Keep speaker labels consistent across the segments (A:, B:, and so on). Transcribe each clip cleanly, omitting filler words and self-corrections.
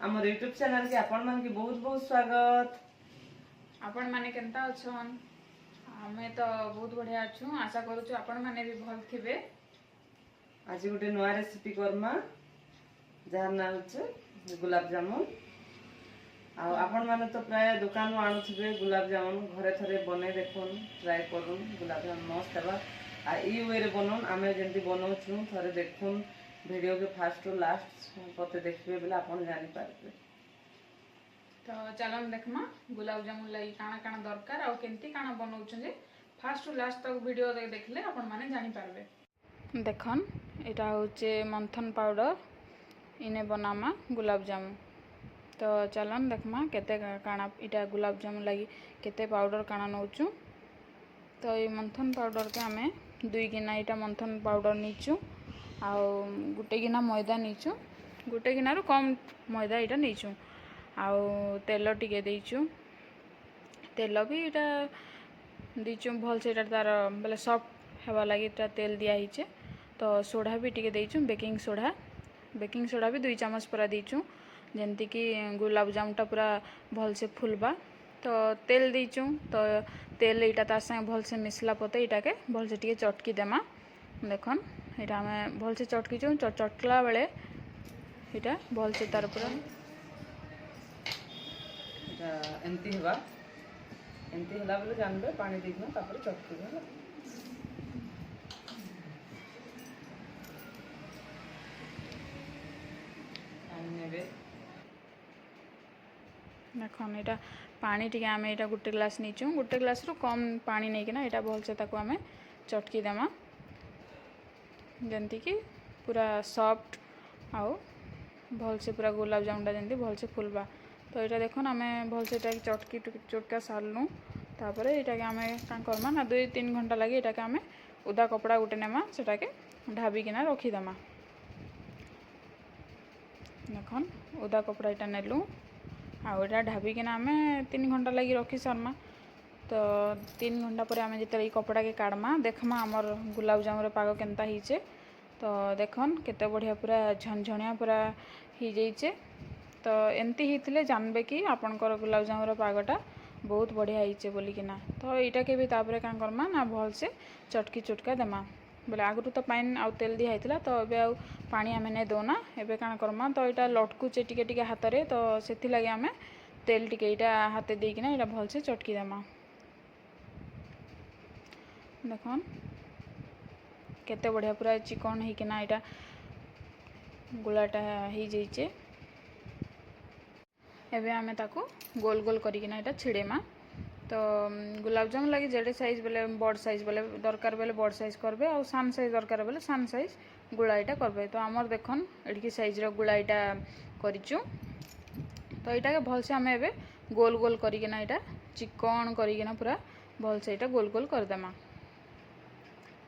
A: आम YouTube channel के आपण मान के बहुत बहुत स्वागत।
B: आपण माने केनता अछन? हमें तो बहुत बढ़िया अच्छु। आशा करूछु आपण माने भी भल थिबे।
A: आज गोटे नया रेसिपी करमा जार ना होचे गुलाब जामुन। आपण माने तो प्राय दुकान में आणुथिबे गुलाब जामुन, घरे थरे बने देखुन, ट्राई करूँ गुलाब जामुन मस्त हेबा। आ ई वे रे बनन आमे जेंति बनाउछु थरे देखुन वीडियो के फास्ट टू लास्ट पते देखबे बेला आपण जानि पारबे।
B: तो चलन देखमा गुलाब जामुन लई काना काना दरकार आ केंती काना बनाउछु जे फास्ट टू लास्ट तक वीडियो देखले आपण माने जानि पारबे। देखन एटा होचे मंथन पाउडर इने बनामा गुलाब जामुन। तो चलन देखमा केते काना इटा गुलाब जामुन लगी केते पाउडर काना नउछु। तो ये मंथन पाउडर के हमें 2 गिना इटा मंथन पाउडर नीचु आ गुटे गिना मैदा नीचु, गुटे गिनारू कम मैदा इटा नीचु आ तेल टिके देइचु। तेल भी इटा दीचु भल से तार बेले सॉफ्ट हेबा लगी इटा तेल दिया हिचे। तो सोडा भी टिके देइचु, बेकिंग सोडा भी 2 चम्मच पूरा दीचु जेंति कि गुलाब जामुनटा पूरा भल से फुलबा। तो तेल दीचु, तो तेल इटा तार संगे भल से मिसला पते इटा के भल से टिके चटकी देमा। देखन इटा हमें भल से चटकीचु, चटकला बेले इटा भल से तार पूरा
A: इटा एंती हेबा। एंती होला बेले जानबे पानी देइना तापर चटकी देला।
B: देखन इटा पानी टिके आमे इटा गुटे ग्लास नीचु, गुटे ग्लास रु कम पानी नहीं किना इटा भल से ताको आमे चटकी देमा जेंति कि पूरा सॉफ्ट आओ भल से पूरा गुलाब जामुनटा जेंति भल से फुलबा। तो इटा देखन आमे भल से इटा चटकी चटका सारलु। तापर इटा के आमे का करमा ना 2-3 घंटा लगे इटा के आमे उदा कपड़ा गुटे नेमा सेटा के ढाबी किना रखी देमा। देखन उदा कपड़ा इटा नेलु आ इटा ढाबी किना आमे 3 घंटा लगी रखी सारमा। तो 3 घंटा पर आमे जेते कपड़ा के काढ़मा देखमा हमर गुलाब जामुन पाग केनता हिचे। तो देखन केते बढ़िया पूरा झनझनिया पूरा ही जाइचे। तो एंती हितले जानबे कि आपनकर गुलाब जामुन पागटा बहुत बढ़िया हिचे बोली किना। तो एटा के भी तापरे का करमा ना भल से चटकी चटका देमा बोले आगु तो पानी आ तेल दिया हितला। तो एबे आ पानी आमे ने दोना एबे का करमा। तो एटा लटकुचे टिके टिके हाथ रे। तो सेथि लागि आमे तेल टिके इटा हाथे दे किना इटा भल से चटकी देमा। देखन केते बढ़िया पूरा चिकन ही किना इटा गुलाटा ही जाइचे। एबे आमे ताको गोल गोल करी किना इटा छिड़ेमा। तो गुलाब जामुन लगी जेडे साइज बेले बड़ साइज बेले दरकार बेले बड़ साइज करबे और सान साइज दरकार बेले सान साइज गुला इटा करबे। तो आमर देखन एडकी साइज रो गुला इटा करिचु। तो इटा के भल से हमें एबे गोल गोल करी किना इटा चिकन करी किना पूरा भल से इटा गोल गोल कर देमा।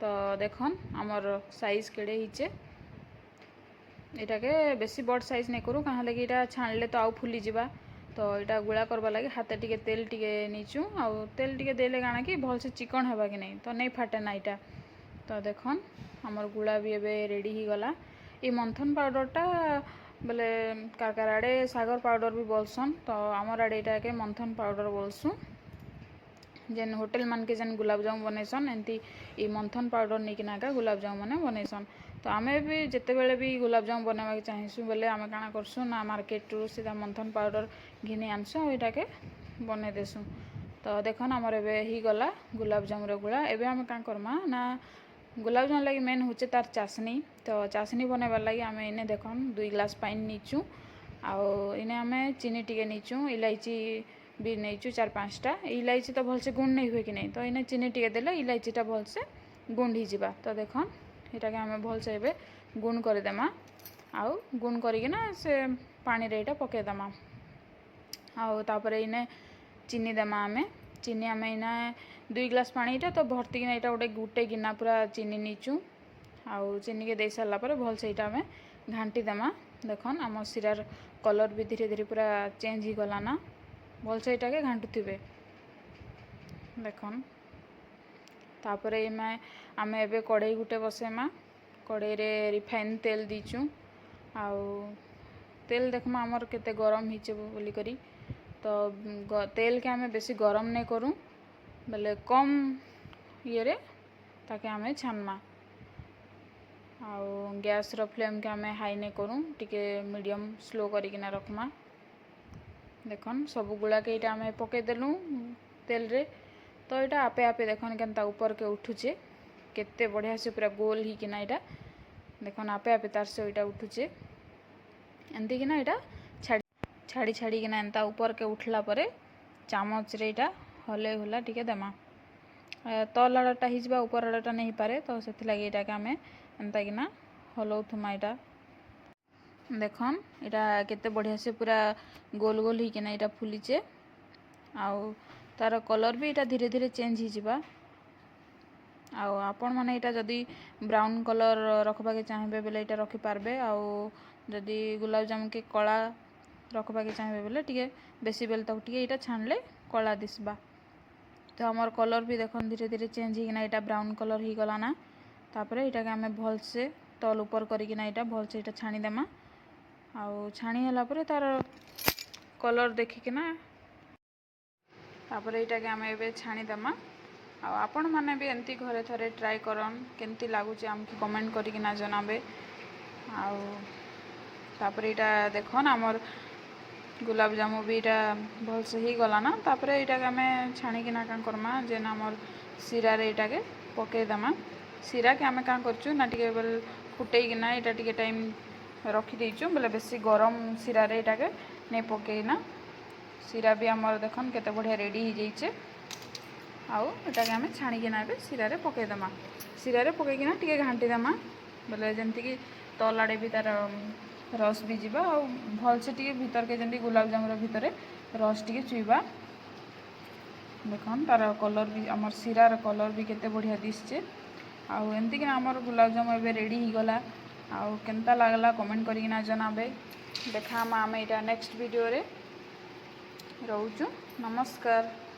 B: तो देखन आमर साइज केडे हिचे इटा के बेसी बड़ साइज नहीं करू कहाँ लगी इटा छाणले तो आउ फुली जिबा। तो इटा गुला करबा लगे हाथ टिके तेल टिके नीचु आ तेल टिके देले गाना कि भल से चिकन हेबा कि नहीं तो नहीं फाटे ना इटा। तो देखन हमर गुला भी एबे रेडी ही गला। ई मंथन पाउडरटा बोले कार आड़े सागर पाउडर भी बोलसन। तो आमर आड़े इटा के मंथन पाउडर बोलसु। जेन होटल मान के जेन गुलाब जामुन बनैसन एंती ई मंथन पाउडर नहीं किना का गुलाब जामुन माने बनैसन। तो आमे भी जेते बेले भी गुलाब जामुन बनावा के चाहिसु बोले आमे काना करसु ना मार्केट रु सीधा मंथन पाउडर घिनी आनसु और इटा के बने देसु। तो देखन हमर एबे ही गला गुलाब जामुन गुला। एबे आमे का करमा ना गुलाब जामुन लगी मेन होचे तार चाशनी। तो चाशनी बनावा लगी आमे इने देखन 2 ग्लास पानी नीचु आ इने आमे चीनी टिके नीचु, इलायची भी नहींचु 4-5 टा। इलायची तो भल से गुण नहीं हुए कि नहीं तो इने चीनी टिके देले इलायचीटा भल से गुण ही जिबा। तो देखन इटा के हमें भल से एबे गुण कर देमा आउ गुण करी ना से पानी रे इटा पके देमा। आउ तापरे इने चीनी देमा आमे चीनी आमे इना 2 ग्लास पानी इटा तो भर्ती किना इटा गुटे गिना पूरा चीनी नीचु आउ चीनी के दे सारा पर भल से इटा आमे घांटी देमा। देखन आम सिरार कलर भी धीरे धीरे पूरा चेंज ही गला ना भल से इटा के घांटुथिबे। देखन तापरे आमे एबे कढ़ई गुटे बसेमा। कढ़ई रे रिफाइन तेल दीचु आउ तेल देखमा आमर केते गरम हिचे बोली करी तो तेल के आमे बेसी गरम नहीं करूँ बोले कम ये रे ताकि आमे छानमा आउ गैस रो फ्लेम के आमे हाई नहीं करूँ टिके मीडियम स्लो करिकिना रखमा देखन सब गुड़ा के इटा आमे पके देलु तेल रे तो इटा आपे आपे देखन केनता ऊपर के उठुचे केते बढ़िया से पूरा गोल ही किना इटा देखन आपे आपे तार से इटा उठुचे एंती किना इटा छाड़ी छाड़ी किना एंता ऊपर के उठला परे चामच रे इटा हले हुला टिके देमा तल आड़टा हिजबा ऊपर आड़टा नहीं पारे तो से लगे इटा के आमे एंता किना हलौथुमा इटा देखन इटा केते बढ़िया से पूरा गोल गोल ही किना इटा फुलीचे आउ तार कलर भी इटा धीरे धीरे चेंज ही जिबा आउ आपण माने इटा जदी ब्राउन कलर रखबा के चाहेबे बेले इटा रखि पारबे आउ जदी गुलाब जामुन के कला रखबा के चाहेबे बेले टिके बेसी बेल तक टिके इटा छानले कला दिसबा तो हमर कलर भी देखन धीरे धीरे चेंज ही किना इटा ब्राउन कलर ही गला ना तापरे इटा के हमें भल से तल ऊपर करी किना इटा भल से इटा छानी देमा आउ छानी हला परे तार कलर देखि किना तापरे इटा के हमें एबे छानी देमा आउ आपण माने भी एंती घरे थरे ट्राई करन केंती लागुचे हमके कमेंट करी किना जनाबे आउ तापरे इटा देखन हमर गुलाब जामुन भी इटा भल से ही गला ना तापरे इटा के हमें छानी किना का करमा जेन हमर सिरा रे इटा के पके देमा सिरा के हमें का करछु ना टिके बेल फुटई किना इटा टिके टाइम रखी देइछु बोले बेसी गरम सिरा रे इटा के नहीं पकेना सिरा भी हमर देखन केते बढ़िया रेडी ही जाइछे आउ इटा के हमें छानी किना बे सिरा रे पके देमा सिरा रे पके किना टिके घांटी देमा बोले जेंति कि तल आड़े भी तार रस भी जीवा आउ भल से टिके भीतर के जेंति गुलाब जामुन भीतर रस टिके चुईबा देखन तार कलर भी हमर सिरा रे कलर भी केते बढ़िया दिसचे आउ एमती कि हमर गुलाब जामुन एबे रेडी ही गला आउ केनता लागला कमेंट करी किना जनाबे देखा आमे इटा नेक्स्ट वीडियो रे रहउछु नमस्कार।